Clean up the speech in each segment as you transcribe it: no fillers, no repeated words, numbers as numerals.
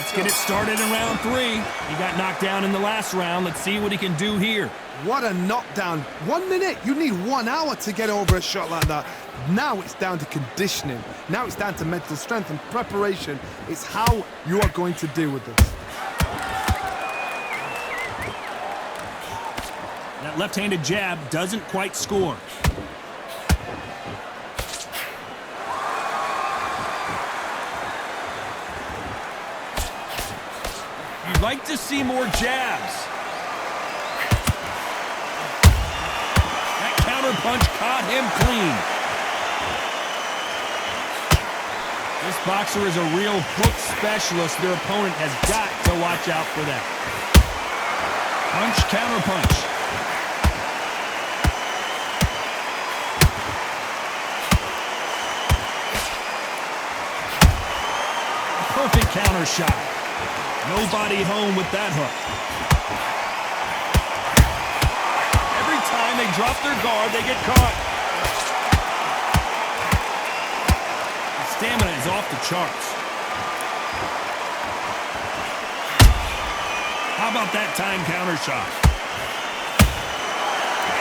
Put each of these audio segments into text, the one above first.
Let's get it started in round 3. He got knocked down in the last round. Let's see what he can do here. What a knockdown. 1 minute, you need 1 hour to get over a shot like that. Now it's down to conditioning. Now it's down to mental strength and preparation. It's how you are going to deal with this. That left-handed jab doesn't quite score. You'd like to see more jabs. That counter punch caught him clean. This boxer is a real hook specialist. Their opponent has got to watch out for that. Punch, counter punch. Perfect counter shot. Nobody home with that hook. Every time they drop their guard, they get caught. The stamina is off the charts. How about that time counter shot?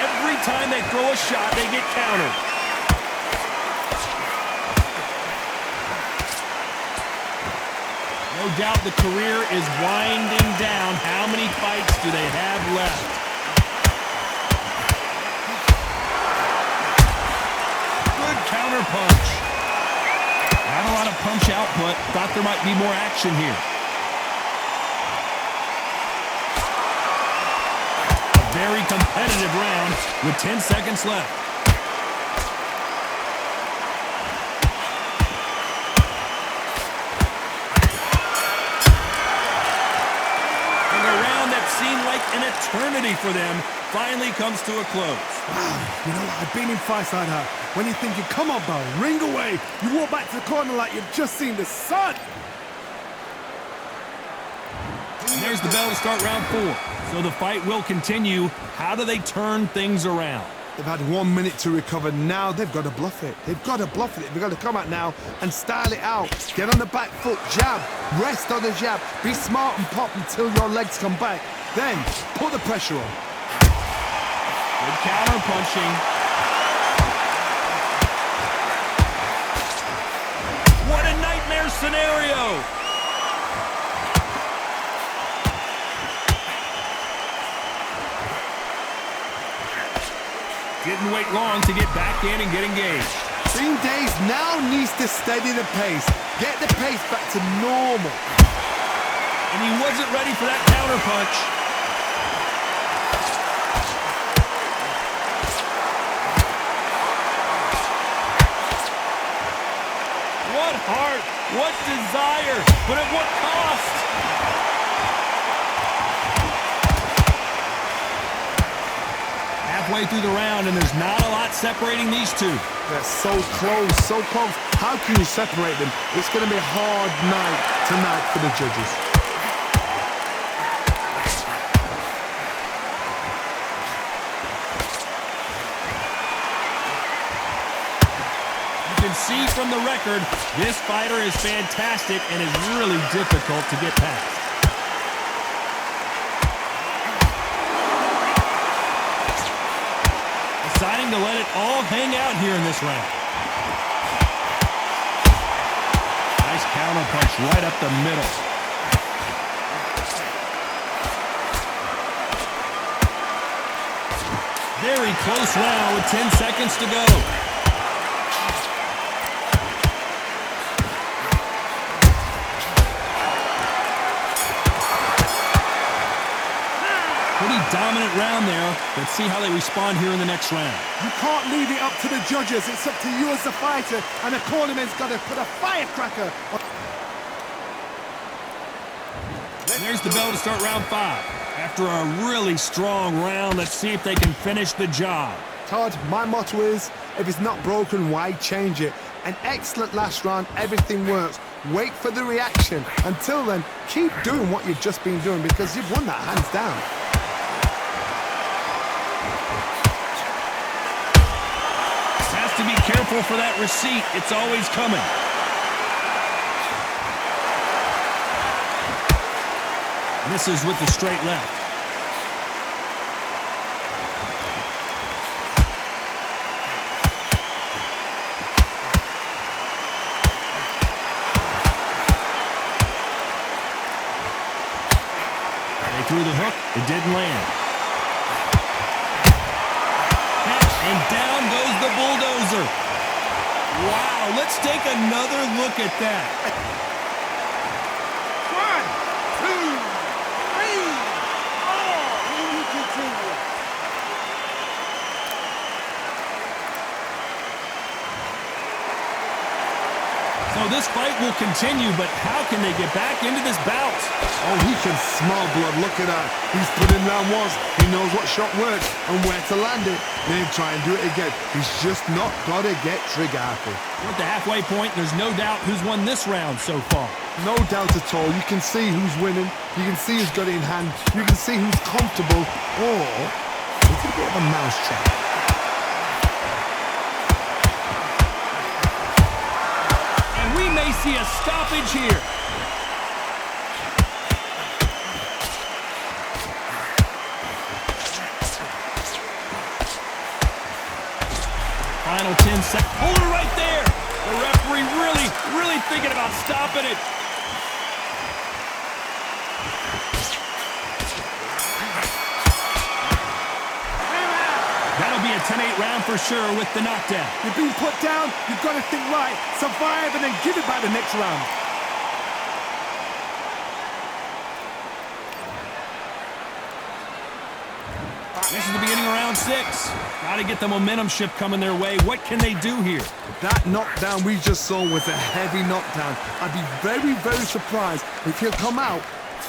Every time they throw a shot, they get countered. No doubt the career is winding down. How many fights do they have left? Good counter punch. Not a lot of punch output. Thought there might be more action here. A very competitive round with 10 seconds left. Seemed like an eternity for them finally comes to a close. Wow, you know, I've been in fights like that. When you're thinking, come on, bro, ring away. You walk back to the corner like you've just seen the sun. And there's the bell to start round 4. So the fight will continue. How do they turn things around? They've had 1 minute to recover. Now they've got to bluff it. They've got to bluff it. They've got to come out now and style it out. Get on the back foot, jab, rest on the jab. Be smart and pop until your legs come back. Then put the pressure on. Good counter punching. What a nightmare scenario! Didn't wait long to get back in and get engaged. Team Days now needs to steady the pace. Get the pace back to normal. And he wasn't ready for that counter punch. What heart, what desire, but at what cost? Halfway through the round, and there's not a lot separating these two. They're so close, so close. How can you separate them? It's going to be a hard night tonight for the judges. You can see from the record, this fighter is fantastic and is really difficult to get past. Deciding to let it all hang out here in this round. Nice counter punch right up the middle. Very close round with 10 seconds to go. Dominant round there. Let's see how they respond here in the next round. You can't leave it up to the judges. It's up to you as the fighter, and the cornerman's got to put a firecracker on. There's the bell to start round 5. After a really strong round, let's see if they can finish the job. Todd, my motto is, if it's not broken, why change it? An excellent last round, everything works. Wait for the reaction. Until then, keep doing what you've just been doing because you've won that hands down. Has to be careful for that receipt. It's always coming. Misses with the straight left. They threw the hook. It didn't land. And down goes the bulldozer. Wow, let's take another look at that. 1, 2, 3, 4. Here we continue. So this fight will continue, but how can they get back into this bout? Oh, he can smell blood. Look at that. He's put in round once. He knows what shot works and where to land it. Then try and do it again. He's just not got to get trigger happy. We're at the halfway point. There's no doubt who's won this round so far. No doubt at all. You can see who's winning. You can see who's got it in hand. You can see who's comfortable. Or it's a bit of a mousetrap. And we may see a stoppage here. Final 10 seconds. Hold it right there. The referee really thinking about stopping it. That'll be a 10-8 round for sure with the knockdown. You're being put down. You've got to think right. Survive and then give it back the next round. This is the beginning of round 6. Got to get the momentum shift coming their way. What can they do here? That knockdown we just saw was a heavy knockdown. I'd be very surprised if he'll come out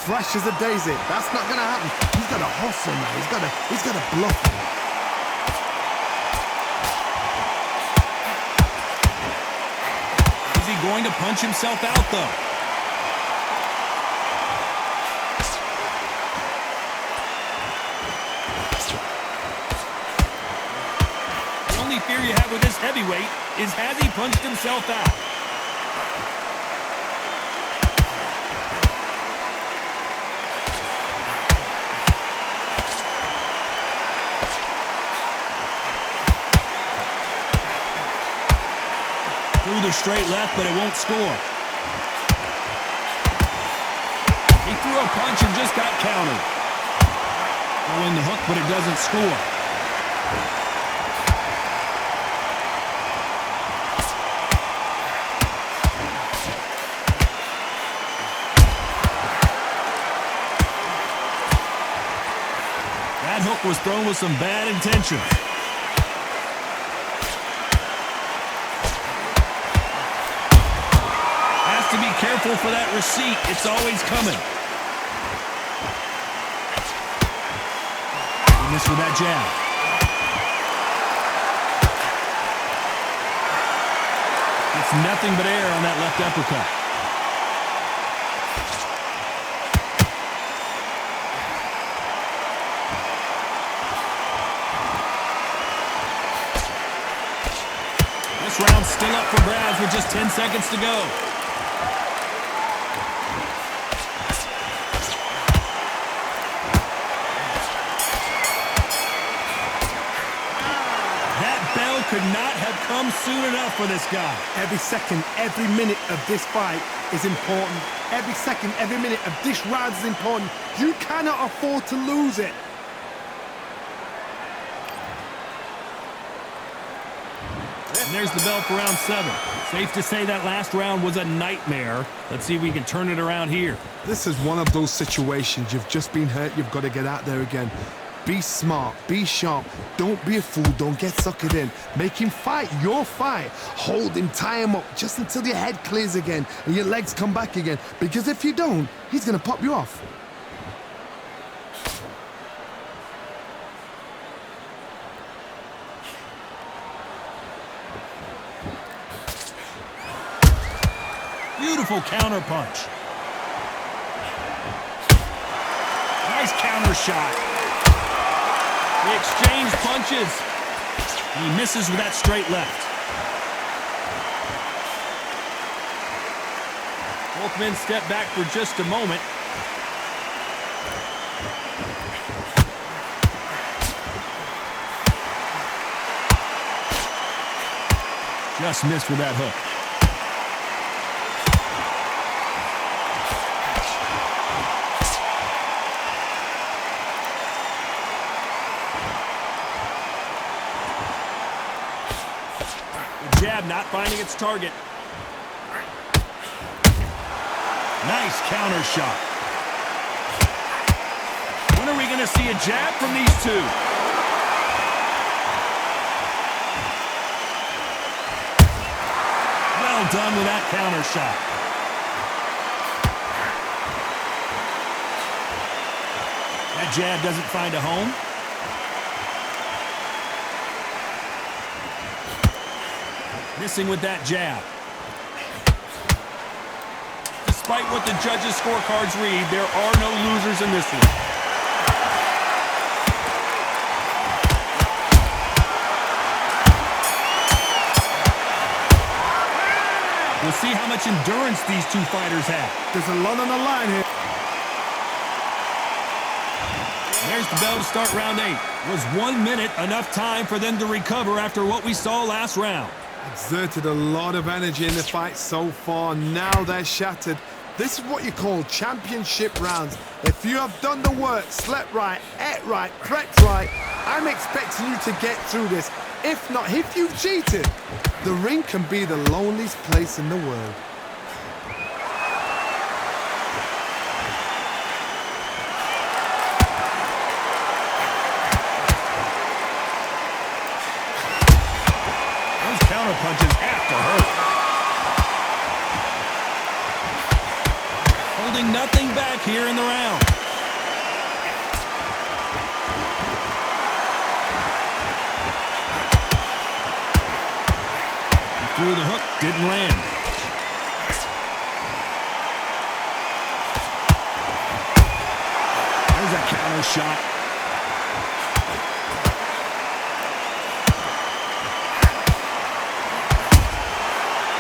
fresh as a daisy. That's not going to happen. He's got to hustle now. He's got to bluff him. Is he going to punch himself out, though? The only fear you have with this heavyweight is, has he punched himself out? Through the straight left, but it won't score. He threw a punch and just got countered. Throwing the hook, but it doesn't score. That hook was thrown with some bad intentions. Has to be careful for that receipt. It's always coming. He missed with that jab. It's nothing but air on that left uppercut. This round's still up for grabs with just 10 seconds to go. That bell could not have come soon enough for this guy. Every second, every minute of this fight is important. Every second, every minute of this round is important. You cannot afford to lose it. And there's the bell for round 7. Safe to say that last round was a nightmare. Let's see if we can turn it around here. This is one of those situations. You've just been hurt. You've got to get out there again. Be smart. Be sharp. Don't be a fool. Don't get suckered in. Make him fight your fight. Hold him. Tie him up just until your head clears again and your legs come back again. Because if you don't, he's going to pop you off. Beautiful counter punch. Nice counter shot. They exchange punches. He misses with that straight left. Both men step back for just a moment. Just missed with that hook. The jab not finding its target. Nice counter shot. When are we going to see a jab from these two? Well done with that counter shot. That jab doesn't find a home. Missing with that jab. Despite what the judges' scorecards read, there are no losers in this one. We'll see how much endurance these two fighters have. There's a lot on the line here. There's the bell to start round 8. Was 1 minute enough time for them to recover after what we saw last round? Exerted a lot of energy in the fight so far. Now they're shattered. This is what you call championship rounds. If you have done the work, slept right, ate right, prepped right, I'm expecting you to get through this. If not, if you've cheated, the ring can be the loneliest place in the world. Those counter punches have to hurt. Holding nothing back here in the round. Through the hook, didn't land. There's a counter shot.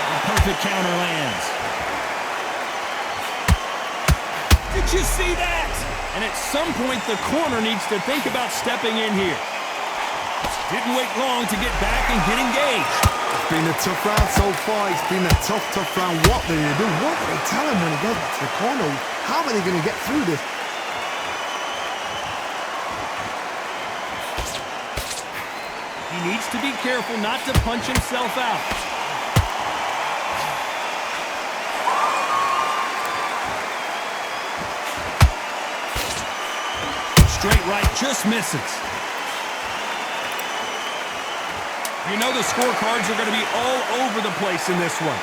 A perfect counter lands. Did you see that? And at some point, the corner needs to think about stepping in here. Didn't wait long to get back and get engaged. It's been a tough round so far. It's been a tough round. What do you do? What do they tell him when he goes back to the corner? How are they going to get through this? He needs to be careful not to punch himself out. Straight right just misses. You know the scorecards are going to be all over the place in this one.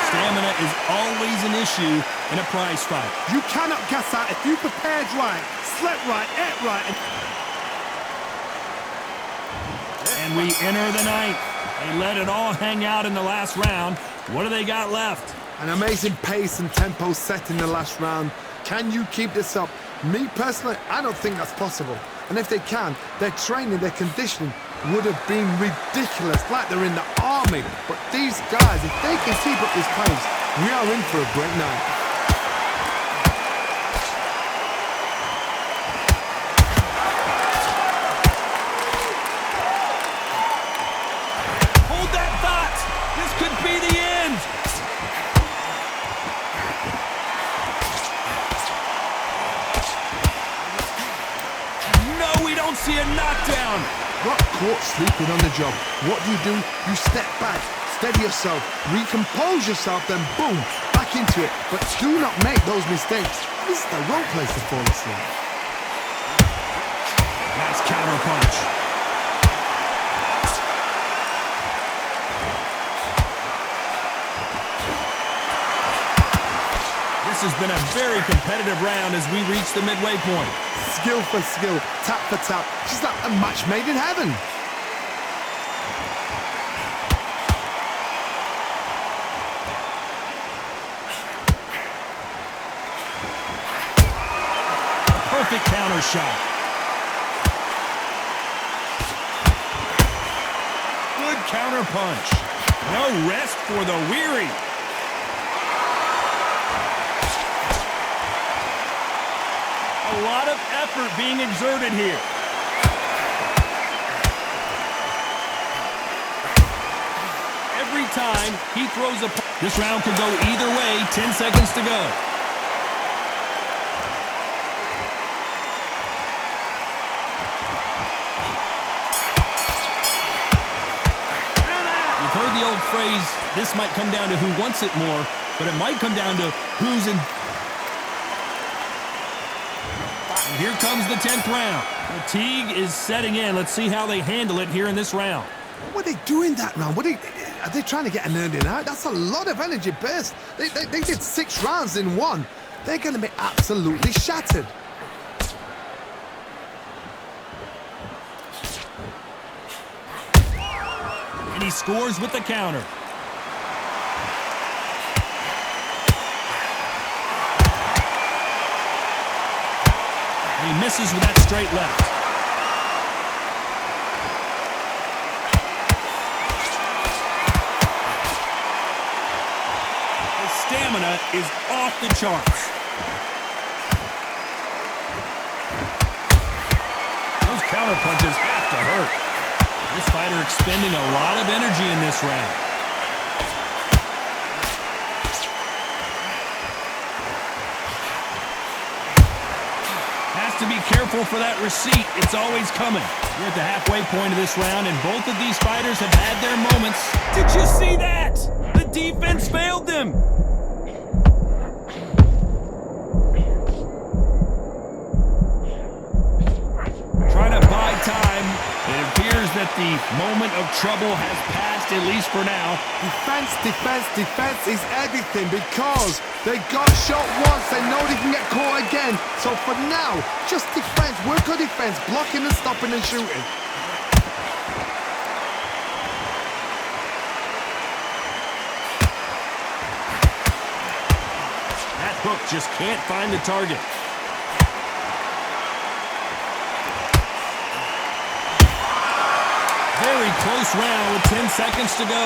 Stamina is always an issue in a prize fight. You cannot gas out if you prepared right, slept right, ate right. And we enter the ninth. They let it all hang out in the last round. What do they got left? An amazing pace and tempo set in the last round. Can you keep this up? Me personally, I don't think that's possible. And if they can, their training, their conditioning would have been ridiculous, like they're in the army. But these guys, if they can keep up this pace, we are in for a great night. Hold that thought! This could be the end! No, we don't see a knockdown! Got caught sleeping on the job. What do? You step back, steady yourself, recompose yourself, then boom, back into it. But do not make those mistakes. This is the wrong place to fall asleep. Nice counter punch. This has been a very competitive round as we reach the midway point. Skill for skill, tap for tap. She's like a match made in heaven. Perfect counter shot. Good counter punch. No rest for the weary. lot of effort being exerted here. Every time he throws a... This round could go either way. 10 seconds to go. You've heard the old phrase, this might come down to who wants it more, but it might come down to who's in... And here comes the 10th round. Fatigue is setting in. Let's see how they handle it here in this round. What are they doing that round? Are they trying to get an earning out? That's a lot of energy burst. They did 6 rounds in one. They're going to be absolutely shattered. And he scores with the counter. And he misses with that straight left. His stamina is off the charts. Those counter punches have to hurt. This fighter expending a lot of energy in this round. Has to be careful for that receipt. It's always coming. We're at the halfway point of this round, and both of these fighters have had their moments. Did you see that? The defense failed them. Trying to buy time. It appears that the moment of trouble has passed, at least for now. Defense is everything because they got shot once. They know they can get caught again. So for now, just defense. Work on defense. Blocking and stopping and shooting. That hook just can't find the target. Very close round with 10 seconds to go.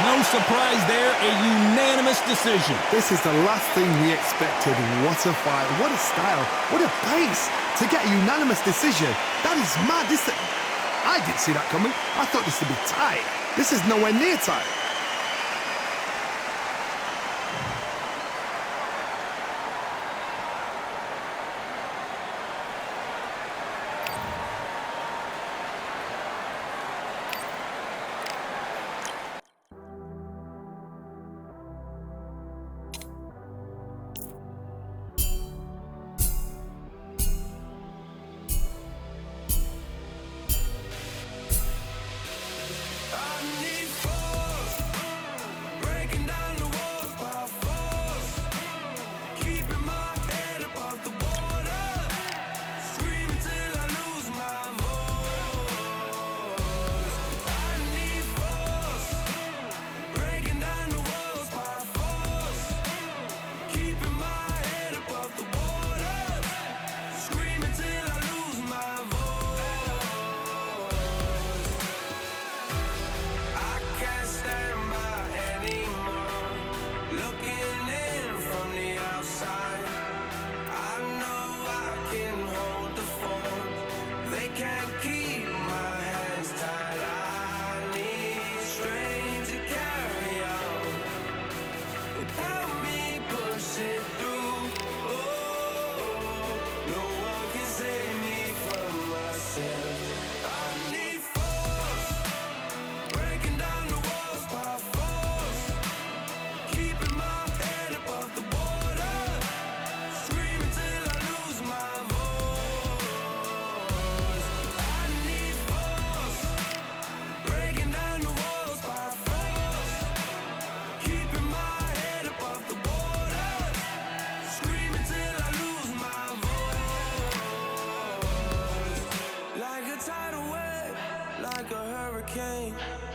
No surprise there, a unanimous decision. This is the last thing we expected. What a fight, what a style, what a pace to get a unanimous decision. That is mad. I didn't see that coming. I thought this would be tight. This is nowhere near tight.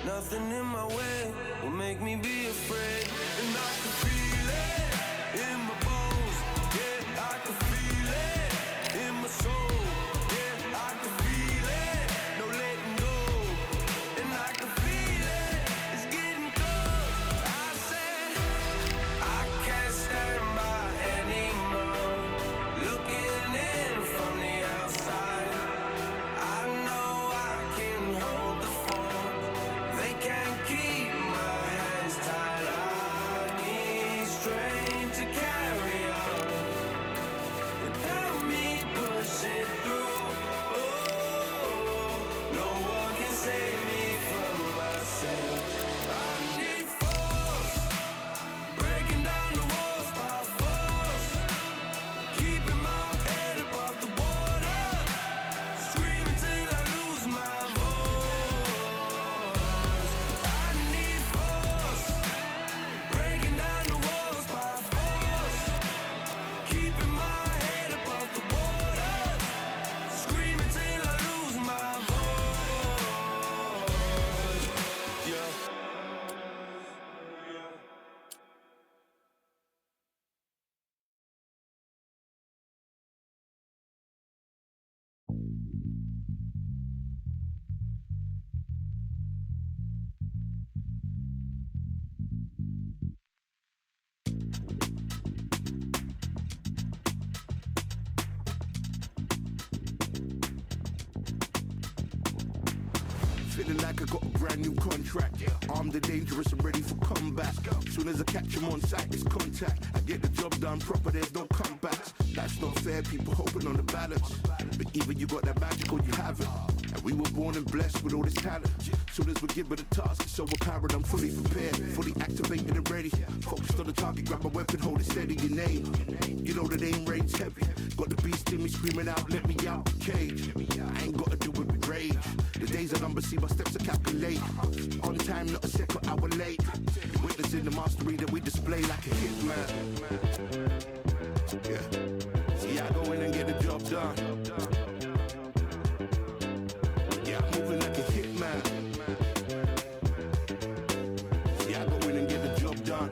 Nothing in my way will make me be afraid. And I can feel it in my bones. Yeah, I can feel it in my soul. Yeah, I can feel it. No letting go. feeling like I got a brand new contract. Armed and dangerous and ready for combat. Soon as I catch him on sight, it's contact. I get the job done proper, there's no comebacks. That's not fair, people hoping on the balance. But either you got that magic or you haven't. And we were born and blessed with all this talent. Soon as we give it a task, it's so apparent I'm fully prepared, fully activated and ready. Focused on the target, grab my weapon, hold it steady, your name. You know that aim rain's heavy. Got the beast in me screaming out, let me out the cage. I ain't gotta do it with rage. The days are numbered, see my steps are calculate. On time, not a second hour late. Witnessing the mastery that we display like a hitman. Yeah. See, I go in and get the job done. Yeah, I'm moving like a hitman. See, I go in and get the job done.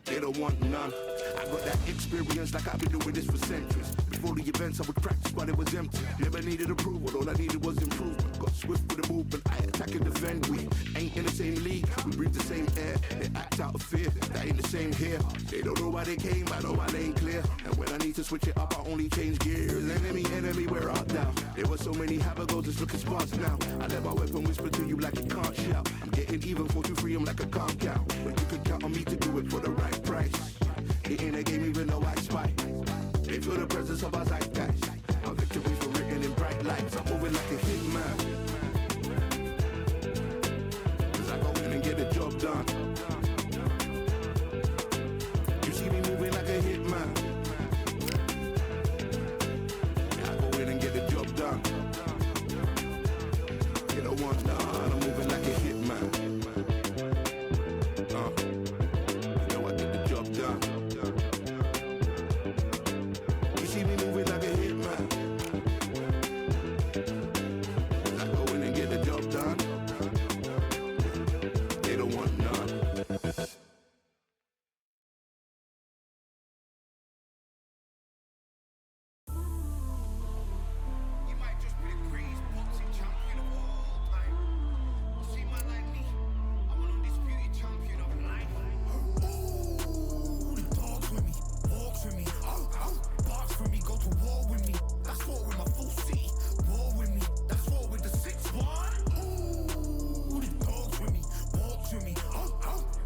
They don't want none. I got that experience like I've been doing this for centuries. Before the events I would practice but it was empty. Never needed approval, all I needed was improvement. Got swift with the movement, I attack and defend. We ain't in the same league, we breathe the same air. They act out of fear, that ain't the same here. They don't know why they came, I know my lane clear. And when I need to switch it up, I only change gears. Enemy, we're out now. There were so many have-a-goes, it's looking sparse now. I let my weapon whisper to you like it can't shout. I'm getting even 4-2-3, I'm like a calm count. But you can count on me to do it for the right price. It ain't a game even though I spy. They feel the presence of our zeitgeist. Our victories were written in bright lights. I'm moving like a hitman. Cause I go in and get the job done. You see me moving like a hitman. Yeah, I go in and get the job done. You don't want none. I'm moving like a hitman. You know I get the job done. See me moving like a hitman. I go in and get the job done. They don't want none. You might just be the greatest boxing champion of all time. You see, man like me, I'm an undisputed champion of life. Ooh, the dogs with me, walks with me. Barks for me, go to war with me. That's war with my full city. War with me, that's war with the 6-1. Ooh, the dogs with me, walks with me.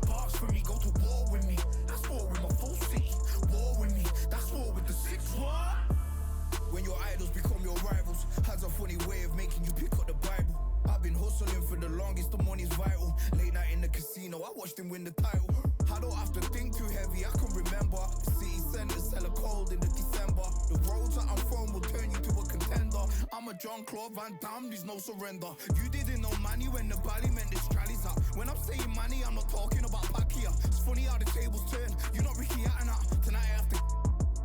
Barks for me, go to war with me. That's war with my full city. War with me, that's war with the 6-1. When your idols become your rivals, has a funny way of making you pick up the Bible. I've been hustling for the longest, the money's vital. Late night in the casino, I watched him win the title. I don't have to think too heavy, I can remember. The city centers hella cold in the December. The roads that I'm from will turn you to a contender. I'm a Jean-Claude Van Damme, there's no surrender. You didn't know money when the bally meant this trallies up. When I'm saying money, I'm not talking about Pacquiao. It's funny how the tables turn, you're not Ricky Hatton. Tonight I have to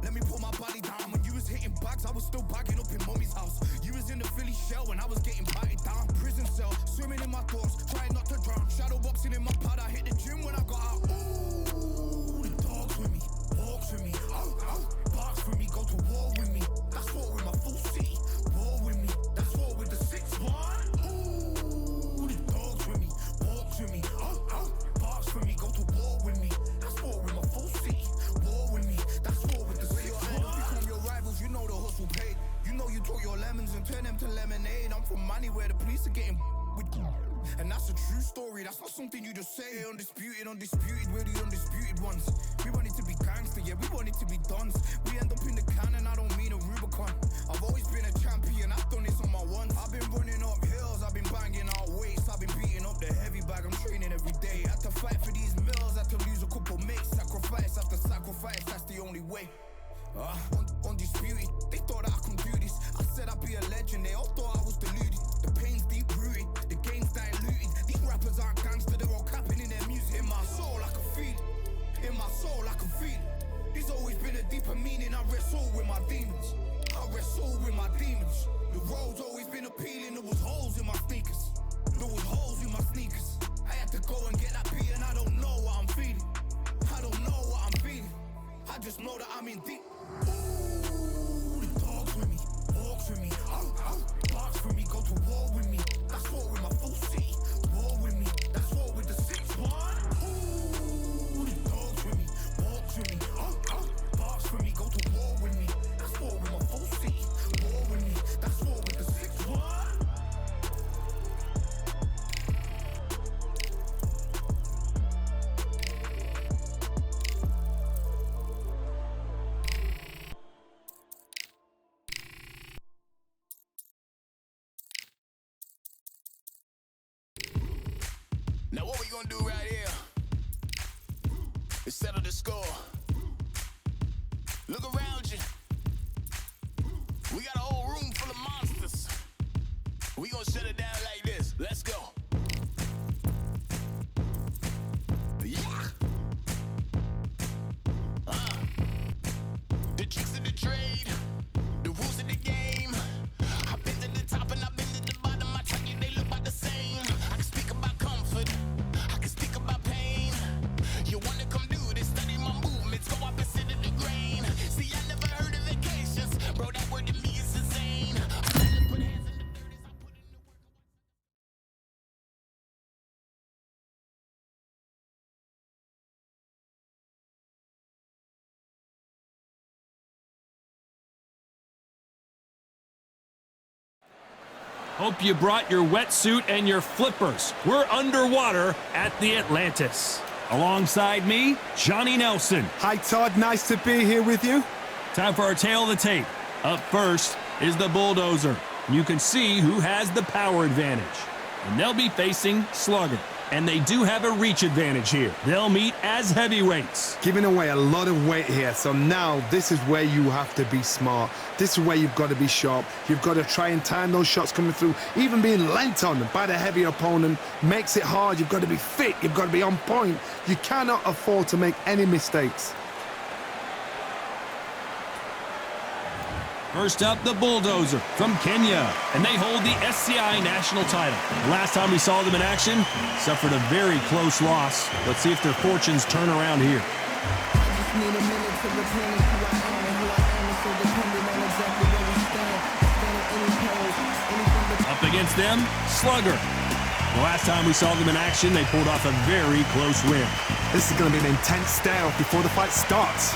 let me put my body down. When you was hitting bags, I was still bagging up in mommy's house. You was in the Philly shell when I was getting patted down. Prison cell, swimming in my thoughts, trying not to drown. Shadow boxing in my pad, I hit the gym when I got out. Ooh, the dogs with me, walks with me. Barks for me, go to war with me. That's war with my full city. War with me, that's war with the 6-1. Ooh, the dogs with me, walks with me. Barks for me, go to war with me. That's war with my full city. War with me, that's war with the 6-1. Become your rivals, you know the hustle paid. You know you took your lemons and turn them to lemonade. I'm from money where the police are getting with. And that's a true story, that's not something you just say. Undisputed, we're the undisputed ones. We want it to be gangster, yeah, we want it to be dons. We end up in the can and I don't mean a Rubicon. I've always been a champion, I've done this on my ones. I've been running up hills, I've been banging out weights. I've been beating up the heavy bag, I'm training every day. Had to fight for these mills, had to lose a couple mates. Sacrifice after sacrifice, that's the only way. Undisputed, they thought that I could do this. I said I'd be a legend, they all thought I was deluded. The pain's deep rooted, the game's diluted. These rappers aren't gangster, they're all capping in their music. In my soul I can feel it, in my soul I can feel it. There's always been a deeper meaning, I gonna do right here is settle the score. Look around you. We got a whole room full of monsters. We gonna shut it down like this. Let's go. Yeah. The tricks of the trade, the rules of the game. I've been to the top and I've been to the bottom. I tell you they look about the same. I can speak about comfort, I can speak about pain. You wanna come do this, study my movements, go opposite of the grain. See, I never heard of vacations, bro, that word to me is insane. I try to put hands in the dirt as I put in the work. Hope you brought your wetsuit and your flippers. We're underwater at the Atlantis. Alongside me, Johnny Nelson. Hi, Todd. Nice to be here with you. Time for our tail of the tape. Up first is the Bulldozer. You can see who has the power advantage. And they'll be facing Slugger. And they do have a reach advantage here. They'll meet as heavyweights. Giving away a lot of weight here. So now this is where you have to be smart. This is where you've got to be sharp. You've got to try and time those shots coming through. Even being lent on by the heavy opponent makes it hard. You've got to be fit. You've got to be on point. You cannot afford to make any mistakes. First up, the Bulldozer from Kenya, and they hold the SCI national title. The last time we saw them in action, suffered a very close loss. Let's see if their fortunes turn around here. Up against them, Slugger. The last time we saw them in action, they pulled off a very close win. This is going to be an intense stare before the fight starts.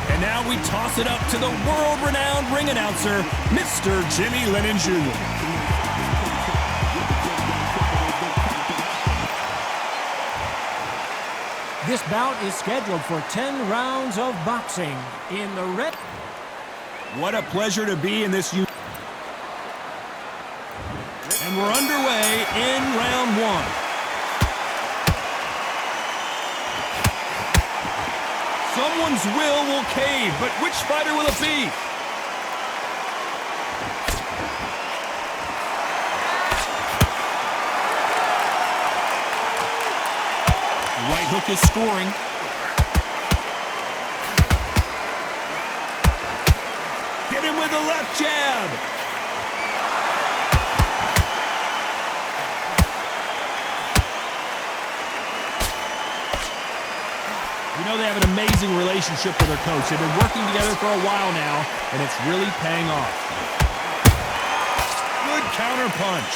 And now we toss it up to the world-renowned ring announcer, Mr. Jimmy Lennon Jr. This bout is scheduled for 10 rounds of boxing in the red. What a pleasure to be in this. And we're underway in round one. Someone's will cave, but which fighter will it be? The right hook is scoring. Hit him with a left jab. You know they have an amazing relationship with their coach. They've been working together for a while now, and it's really paying off. Good counter punch.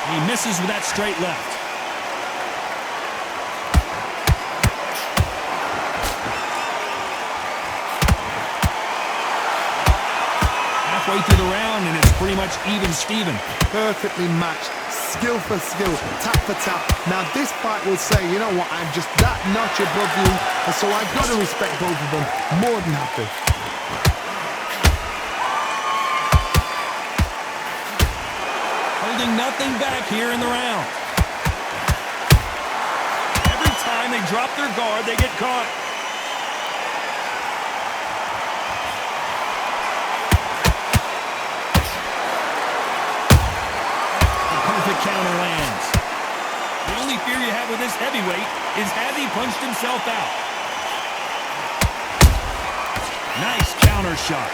He misses with that straight left. Halfway through the round, and it's pretty much even Steven. Perfectly matched. Skill for skill, tap for tap. Now this fight will say, you know what, I'm just that notch above you, and so I've got to respect both of them. More than happy. Holding nothing back here in the round. Every time they drop their guard, they get caught. Counter lands. The only fear you have with this heavyweight is has he punched himself out. Nice counter shot.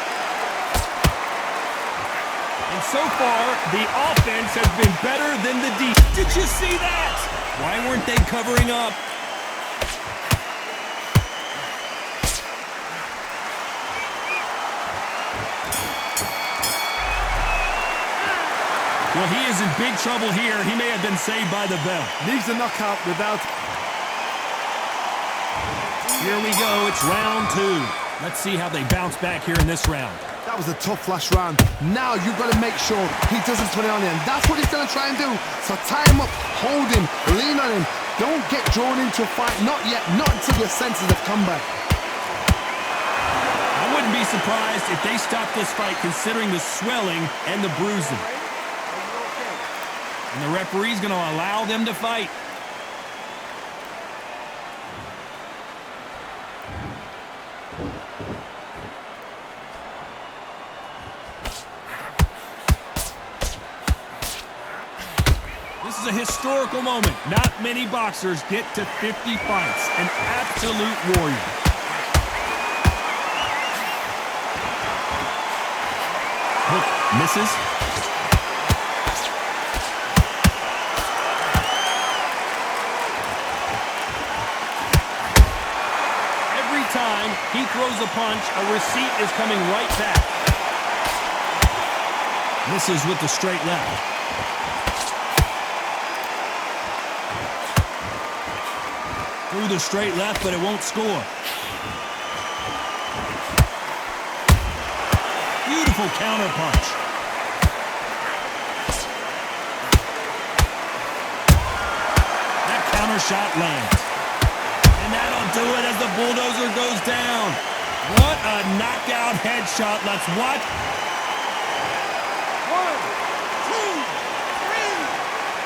And so far, the offense has been better than the defense. Did you see that? Why weren't they covering up? Well, he is in big trouble here. He may have been saved by the bell. Needs a knockout without... Here we go. It's round two. Let's see how they bounce back here in this round. That was a tough last round. Now you've got to make sure he doesn't put it on you. And that's what he's going to try and do. So tie him up, hold him, lean on him. Don't get drawn into a fight. Not yet. Not until your senses have come back. I wouldn't be surprised if they stopped this fight considering the swelling and the bruising. And the referee's going to allow them to fight. This is a historical moment. Not many boxers get to 50 fights. An absolute warrior. Hook misses. Every time he throws a punch, a receipt is coming right back. Misses with the straight left. Through the straight left, but it won't score. Beautiful counter punch. That counter shot lands. And that'll do it as the bulldozer goes down. What a knockout headshot. Let's watch. 1, 2, 3,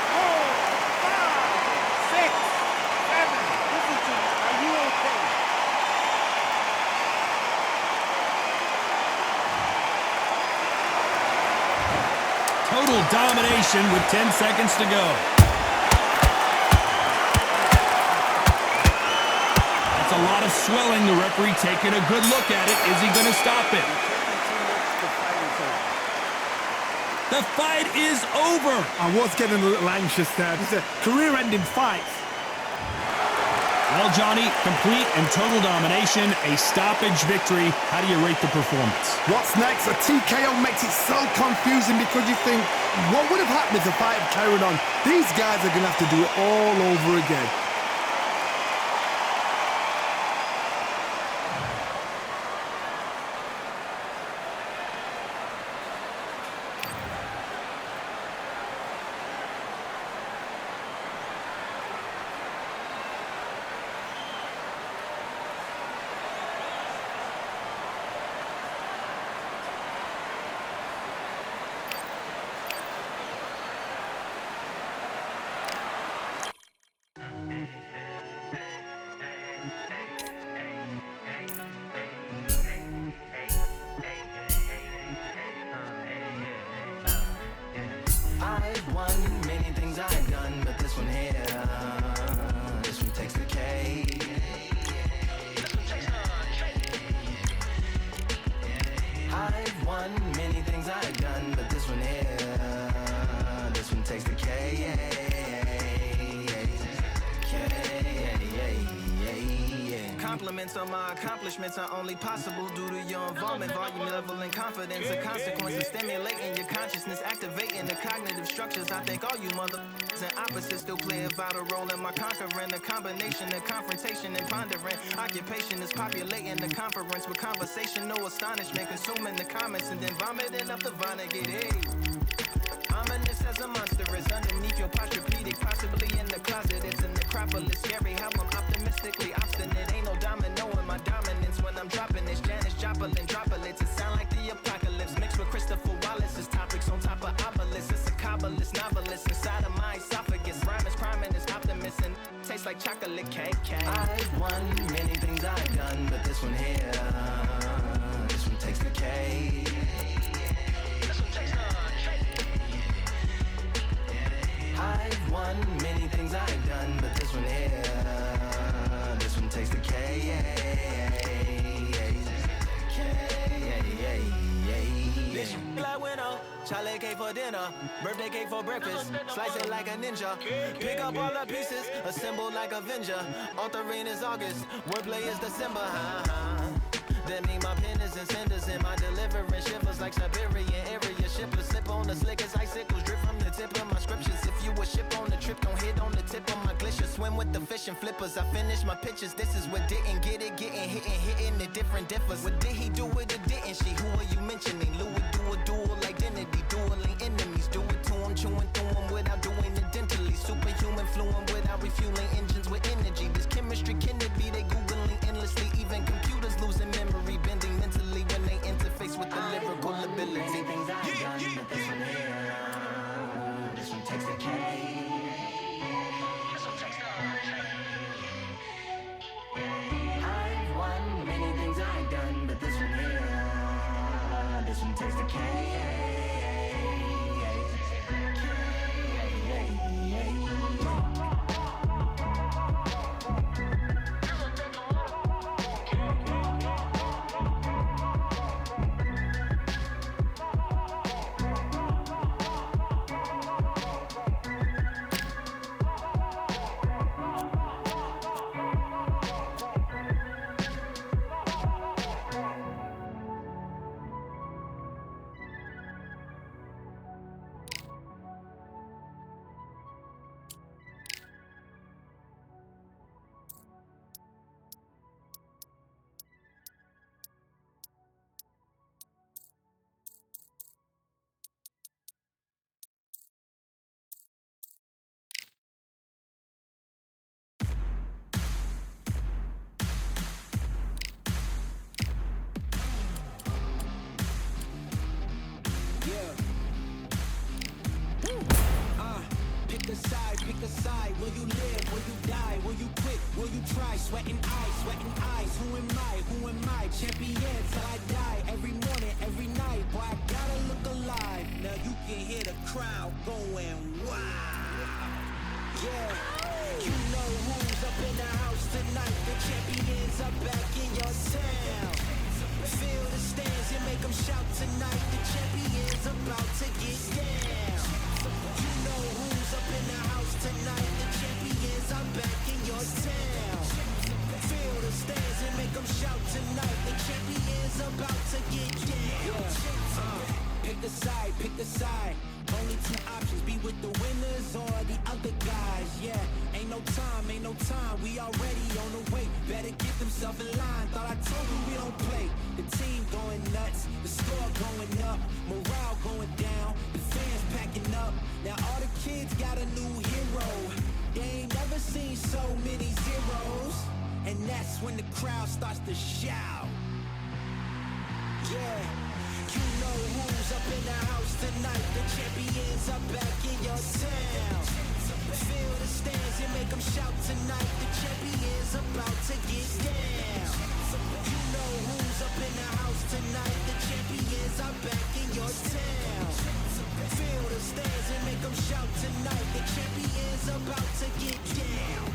4, 5, 6, 7. Listen to me. Are you okay? Total domination with 10 seconds to go. That's a lot of swelling. The referee taking a good look at it. Is he going to stop it? The fight is over. I was getting a little anxious there. It's a career-ending fight. Well, Johnny, complete and total domination, a stoppage victory. How do you rate the performance? What's next? A TKO makes it so confusing because you think, what would have happened if the fight had carried on? These guys are going to have to do it all over again. I've won many things I've done, but this one here, this one takes the cake. I've won many things I've done, but this one here, this one takes the cake. Compliments on my accomplishments are only possible due to your involvement, volume, level, and confidence. The consequences stimulating your consciousness, activating the cognitive structures. I think all you motherfuckers and opposites still play a vital role in my conquering. The combination of confrontation and pondering. Occupation is populating the conference with conversation, no astonishment, consuming the comments and then vomiting up the Vonnegut. Hey. Ominous as a monster is underneath your posturepedic, possibly in the closet. It's a necropolis, scary how I'm optimistically obstinate. Ain't no domino in my dominance when I'm dropping this. Janis Joplin droplets, it sound like the apocalypse mixed with Christopher Wallace's topics on top of obelisks. It's a kabbalist novelist inside of my esophagus. Rhyme is priming, is optimist and tastes like chocolate cake. I've won many things I've done, but this one here, this one takes the cake. I've won many things I've done, but this one here, this one takes the K. Like winner, chocolate cake for dinner, birthday cake for breakfast, slice it like a ninja, pick up all the pieces, assemble like Avenger, authoring is August, wordplay is December, That mean my pen is in cinders and my delivery shivers like Siberian area shippers. Slip on the slick as icicles, drip from the tip of my scriptures. If you a ship on the trip, don't hit on the tip of my glacier. Swim with the fish and flippers. I finish my pictures. This is what didn't get it, getting hitting the different differs. What did he do with it? Didn't she? Who are you mentioning? Louis do a dual identity, dueling enemies. Do it to him, chewing through him without doing it dentally. Superhuman, fluent without refueling engines with energy. This chemistry can it be? They googling endlessly. Even computers losing memory, bending mentally when they interface with the lyrical ability. Things I've done, but this one here, this one takes the cake. going wild. Yeah, you know who's up in the house tonight. The champions are back in your town. Feel the stands and make them shout tonight. The champions about to get down. You know who's up in the house tonight. The champions are back in your town. Feel the stands and make them shout tonight. The champions about to get down. Pick a side, pick a side. Only two options, be with the winners or the other guys. Yeah, ain't no time, we already on the way. Better get themselves in line, thought I told you we don't play. The team going nuts, the score going up, morale going down, the fans packing up. Now all the kids got a new hero. They ain't never seen so many zeros. And that's when the crowd starts to shout. Yeah, you know who's up in the house tonight. The champions are back in your town. Feel the stands and make them shout tonight. The champions about to get down. You know who's up in the house tonight. The champions are back in your town. Feel the stands and make them shout tonight. The champions about to get down.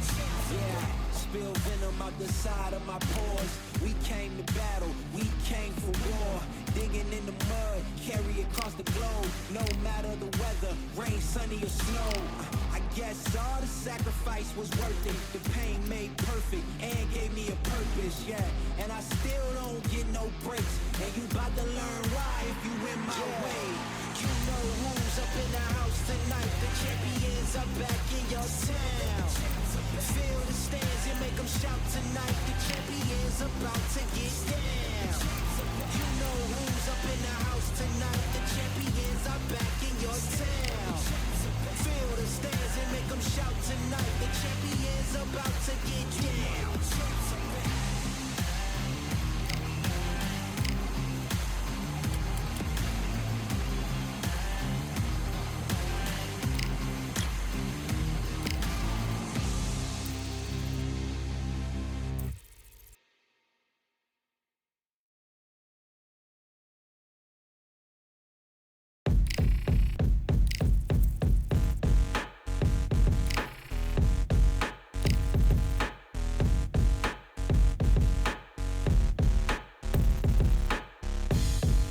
Yeah. Spill venom out the side of my pores. We came to battle, we came for war. Digging in the mud, carry across the globe. No matter the weather, rain, sunny or snow. I guess all the sacrifice was worth it. The pain made perfect and gave me a purpose, yeah. And I still don't get no breaks. And you bout to learn why if you in my way. You know who's up in the house tonight. The champions are back in your town. Feel the stands and make them shout tonight. The champions about to get down. You know who's up in the house tonight. The champions are back in your town. Feel the stands and make them shout tonight. The champions about to get down.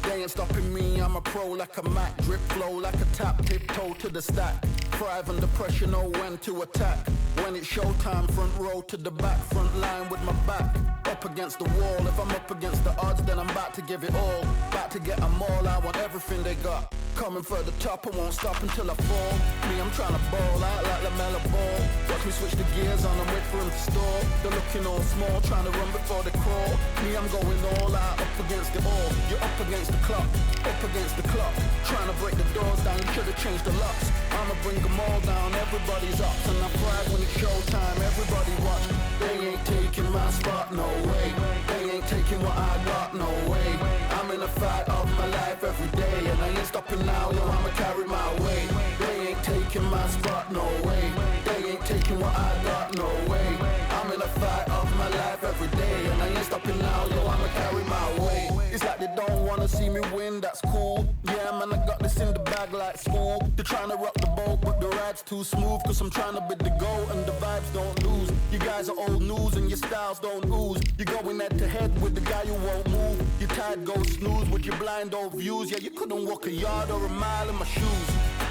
They ain't stopping me, I'm a pro like a Mac. Drip flow like a tap, tiptoe to the stack. Thrive under pressure, know when to attack. When it's showtime, front row to the back. Front line with my back up against the wall. If I'm up against the odds, then I'm about to give it all. About to get them all, I want everything they got. Coming for the top, I won't stop until I fall. Me, I'm trying to ball out like LaMelo Ball. Watch me switch the gears on and wait for him to stall. They're looking all small, trying to run before they crawl. Me, I'm going all out, up against it all. You're up against the clock, up against the clock. Trying to break the doors down, you should've changed the locks. I'ma bring them all down, everybody's up. And I pride when it's showtime, everybody watch. They ain't taking my spot, no way. They ain't taking what I got, no way. I'm in a fight of my life every day, and I ain't stopping now, yo, I'ma carry my weight. They ain't taking my spot, no way. They ain't taking what I got, no way. I'm in a fight of my life every day, and I ain't stopping now, yo, I'ma carry my weight. It's like they don't wanna see me win, that's cool. Yeah, man, I got this in the bag like school. They're trying to rock the boat, but the ride's too smooth. Cause I'm trying to bid the goal, and the vibes don't lose. You guys are old news, and your styles don't ooze. You're going head to head with the guy who won't move. Your tide goes snooze with your blind old views. Yeah, you couldn't walk a yard or a mile in my shoes.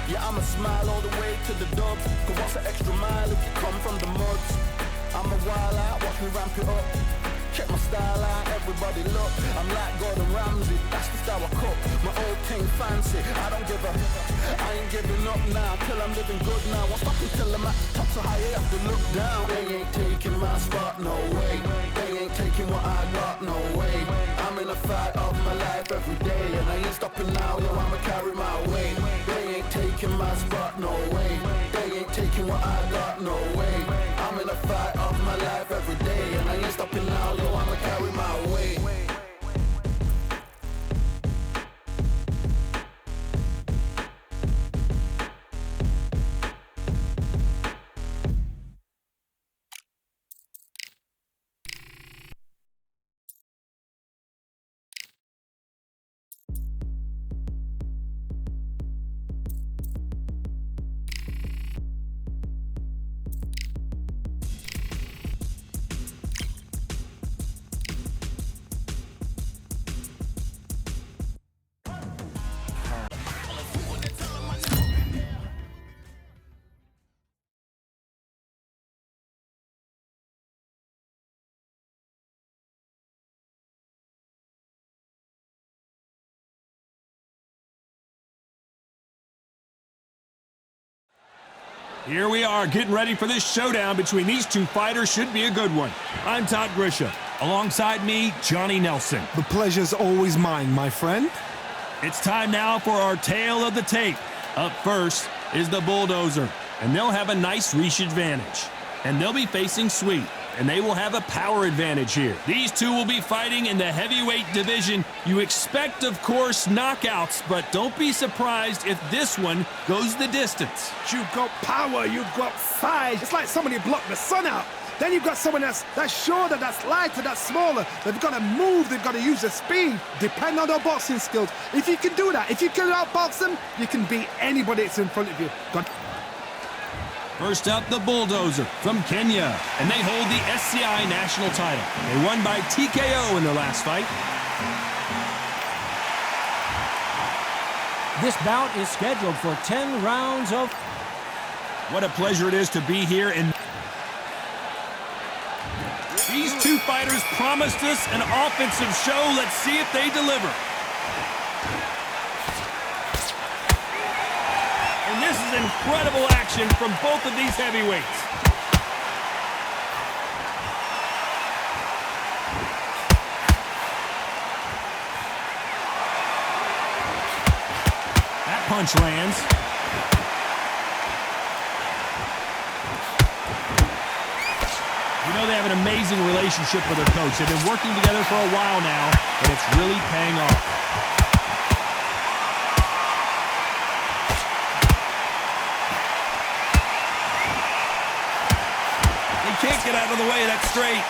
Yeah, I'ma smile all the way to the dubs. Cause what's an extra mile if you come from the muds? I'm a wild out, watch me ramp it up. Check my style out, everybody look. I'm like Gordon Ramsay, that's the style I cook. My old thing fancy, I don't give a. I ain't giving up now, till I'm living good now. Won't stop until I'm at the top, so high I have to look down. They ain't taking my spot, no way. They ain't taking what I got, no way. I'm in a fight of my life every day, and I ain't stopping now, yo, I'ma carry my weight. They ain't taking my spot, no way. They ain't taking what I got, no way. I'm in a fight of my life every day, and I ain't stopping now, yo, I'ma carry my weight. Here we are, getting ready for this showdown between these two fighters. Should be a good one. I'm Todd Grisham. Alongside me, Johnny Nelson. The pleasure's always mine, my friend. It's time now for our tale of the tape. Up first is the Bulldozer, and they'll have a nice reach advantage. And they'll be facing Sweet, and they will have a power advantage here. These two will be fighting in the heavyweight division. You expect, of course, knockouts, but don't be surprised if this one goes the distance. You've got power, you've got size. It's like somebody blocked the sun out. Then you've got someone that's shorter, that's lighter, that's smaller. They've got to move, they've got to use their speed. Depend on their boxing skills. If you can do that, if you can outbox them, you can beat anybody that's in front of you. First up, the Bulldozer from Kenya, and they hold the SCI national title. They won by TKO in their last fight. This bout is scheduled for 10 rounds of... What a pleasure it is to be here. And these two fighters promised us an offensive show. Let's see if they deliver. And this is incredible action from both of these heavyweights. That punch lands. You know they have an amazing relationship with their coach. They've been working together for a while now, and it's really paying off. They can't get out of the way of that straight.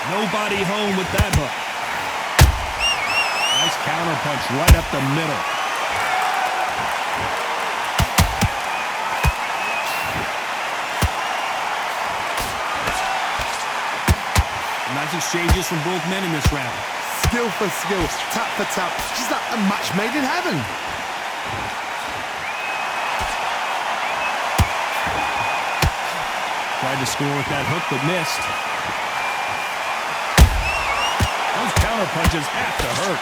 Nobody home with that hook. Nice counter punch right up the middle. Nice exchanges from both men in this round. Skill for skill, tap for tap. Just like a match made in heaven. Tried to score with that hook, but missed. Those counter punches have to hurt.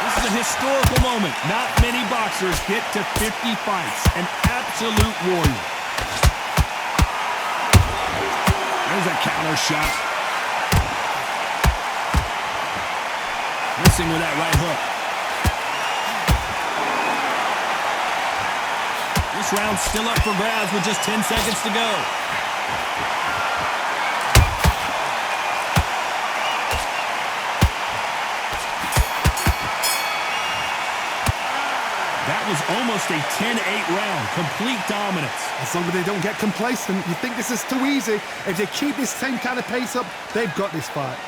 This is a historical moment. Not many boxers get to 50 fights. An absolute warrior. There's a counter shot. Missing with that right hook. This round's still up for grabs with just 10 seconds to go. That was almost a 10-8 round. Complete dominance. As long as they don't get complacent, you think this is too easy. If they keep this same kind of pace up, they've got this fight.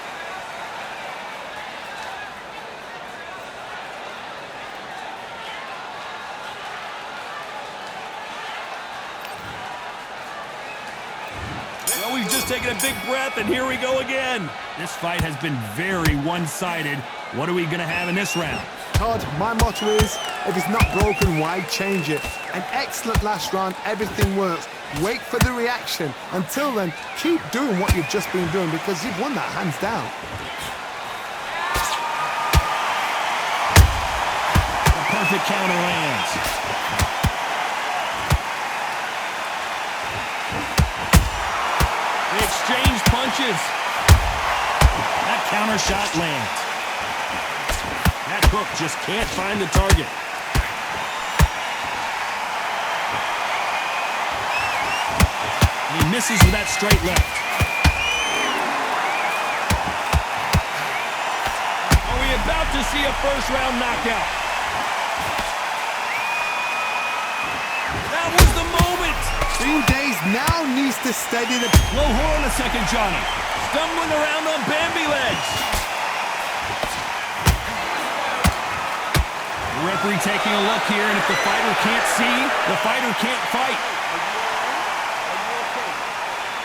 Well, we've just taken a big breath, and here we go again. This fight has been very one-sided. What are we going to have in this round? Todd, my motto is, if it's not broken, why change it? An excellent last round, everything works. Wait for the reaction. Until then, keep doing what you've just been doing because you've won that hands down. The perfect counter lands. They exchange punches. That counter shot lands. That hook just can't find the target. He misses with that straight left. Are we about to see a first-round knockout? That was the moment! Green Days now needs to steady the... Well, hold on a second, Johnny. Stumbling around on Bambi legs. The referee taking a look here, and if the fighter can't see, the fighter can't fight.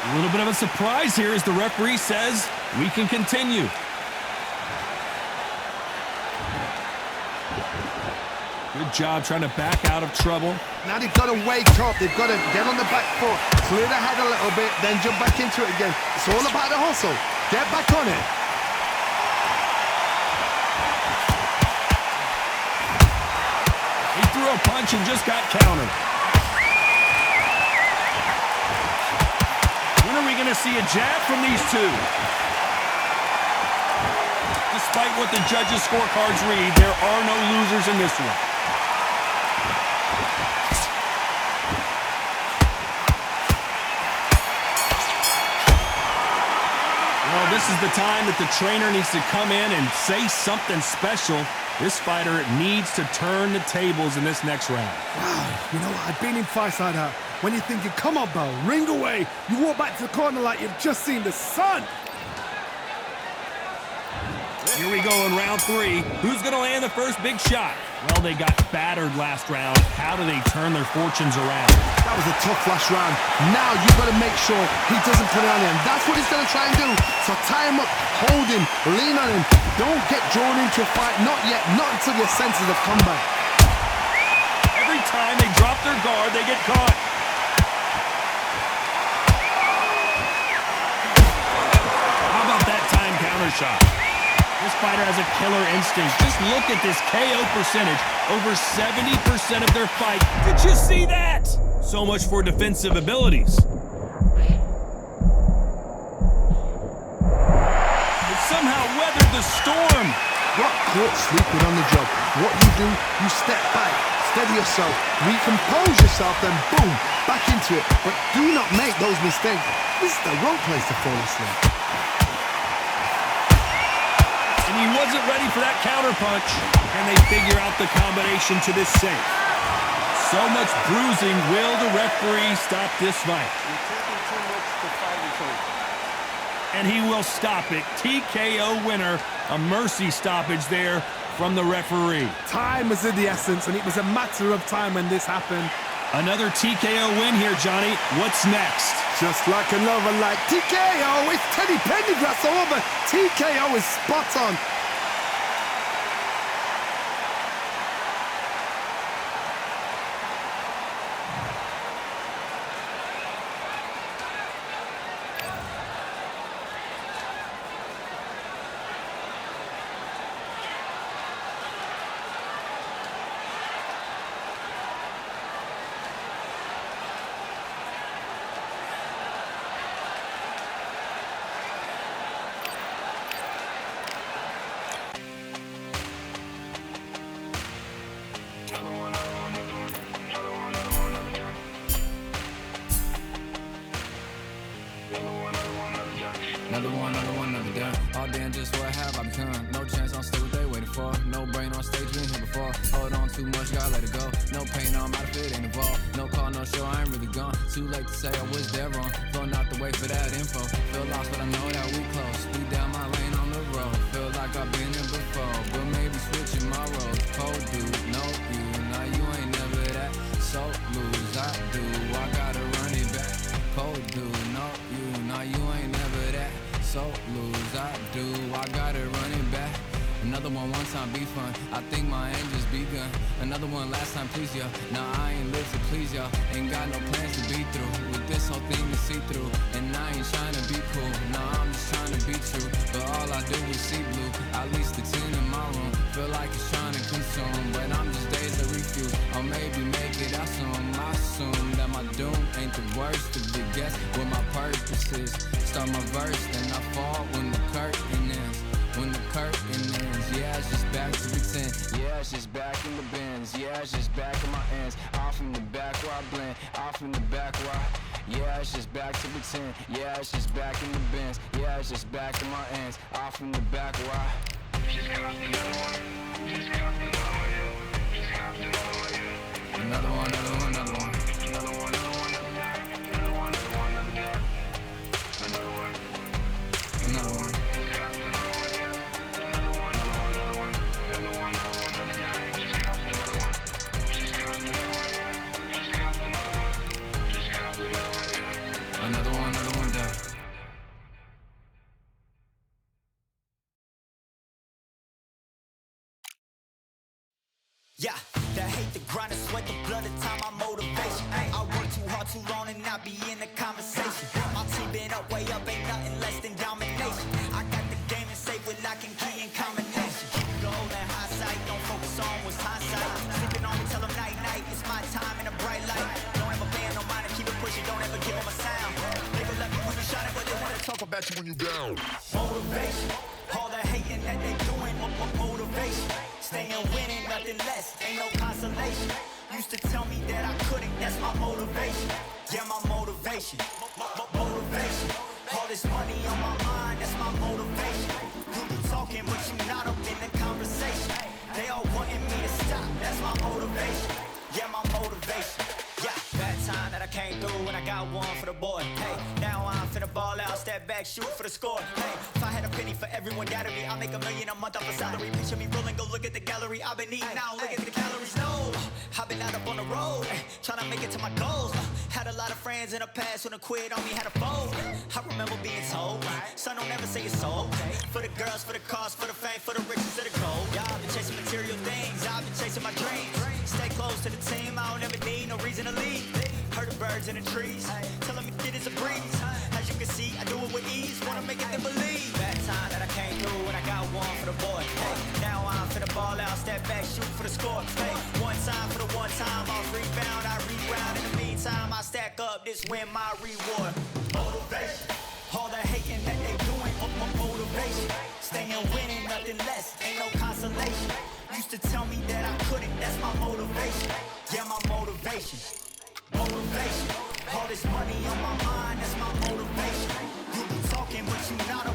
A little bit of a surprise here as the referee says we can continue. Good job trying to back out of trouble. Now they've got to wake up. They've got to get on the back foot, clear the head a little bit, then jump back into it again. It's all about the hustle. Get back on it. He threw a punch and just got countered. When are we going to see a jab from these two? Despite what the judges' scorecards read, there are no losers in this one. Well, this is the time that the trainer needs to come in and say something special. This fighter needs to turn the tables in this next round. Wow, you know what? I've been in fights like that. When you're thinking, come on, Bell, ring away. You walk back to the corner like you've just seen the sun. Here we go in round 3. Who's going to land the first big shot? Well, they got battered last round. How do they turn their fortunes around? That was a tough last round. Now you've got to make sure he doesn't put it on him. That's what he's going to try and do. So tie him up, hold him, lean on him. Don't get drawn into a fight. Not yet. Not until your senses have come back. Every time they drop their guard, they get caught. How about that time counter shot? This fighter has a killer instinct. Just look at this KO percentage. Over 70% of their fight. Did you see that? So much for defensive abilities. It somehow weathered the storm. Got caught sleeping on the job. What you do, you step back, steady yourself, recompose yourself, then boom, back into it. But do not make those mistakes. This is the wrong place to fall asleep. And he wasn't ready for that counter punch. And they figure out the combination to this save. So much bruising. Will the referee stop this fight? You're taking too much to fight each other. And he will stop it. TKO winner. A mercy stoppage there from the referee. Time is of the essence, and it was a matter of time when this happened. Another TKO win here, Johnny. What's next? Just like another like TKO, it's Teddy Pendergrass all over. TKO is spot on. Another done. All damn, just what have I become? No chance, I'll stay what they waiting for. No brain on stage, been here before. Hold on too much, gotta let it go. No pain, I'm out of it, ain't involved. No call, no show, I ain't really gone. Too late to say I was dead wrong. Flown out the way for that info. Feel lost, but I know that we close. Speed down my lane on the road. Feel like I've been here before, but maybe switching my road. Cold dude, no you, now you ain't never that. So lose, I do, I gotta run it back. Cold dude, no you, now you ain't never that. So lose, I do, I gotta run it back. Another one time be fun, I think my end just begun. Another one last time please ya. Now I ain't live to please y'all. Ain't got no plans to be through. With this whole thing to see through. And I ain't trying to be cool. Nah, I'm just trying to be true. But all I do is see blue. At least the 10 in my room. Feel like it's trying to consume. But I'm just days to refuse. Or maybe make it out soon. I assume that my doom ain't the worst. To be guessed what my purpose is. Start my verse, then I fall when the curtain ends. When the curtain ends, yeah, it's just back to pretend. Yeah, it's just back in the bins. Yeah, it's just back in my ends. Off in the back where I blend. Off in the back where I... Yeah, it's just back to pretend. Yeah, it's just back in the bins. Yeah, it's just back in my ends. Off in the back where I... Just got another one. Just got another one. Just got another one. Another one, another one, another one. Another one, another one, another one. Another one, another one, another one. Another one. Another one. Another one down. Yeah, that hate, the grind, the sweat, the blood, the time, my motivation. I work too hard, too long, and not be in the conversation. My team been up, way up, ain't nothing less than domination. back you when you down. Motivation, all the hating that they doing, motivation. Staying winning, nothing less, ain't no consolation. Used to tell me that I couldn't, that's my motivation. Yeah, my motivation, motivation. All this money on my mind, that's my motivation. You be talking, but you not up in the conversation. They all wanting me to stop, that's my motivation. Yeah, my motivation. Yeah, bad time that I came through and I got one for the boy. Hey, now I'm finna ball out, step back, shoot for the score. Hey, if I had a penny for everyone doubted me, I'll make $1 million a month off a salary. Picture me rolling, go look at the gallery. I've been eating now, look at the calories. No, I've been out up on the road, trying to make it to my goals. Had a lot of friends in the past when I quit on me, had a fold. I remember being told, son, don't ever say it's so. For the girls, for the cars, for the fame, for the riches, for the gold. Yeah, I've been chasing material things, I've been chasing my dreams. Stay close to the team, I don't ever need no reason to leave. Heard the birds in the trees, telling me it is a breeze. As you can see, I do it with ease, wanna make it them believe. Bad time that I came through and I got one for the boy. Hey, now I'm finna ball out, step back, shoot for the score. Hey, one time for the one time, I'll rebound, I reground. In the meantime, I stack up, this win my reward. Motivation, all the hating that they doing, motivation. Staying winning, nothing less, ain't no consolation. Used to tell me that I couldn't, that's my motivation. Yeah, my motivation, motivation. All this money on my mind, that's my motivation. You be talking, but you not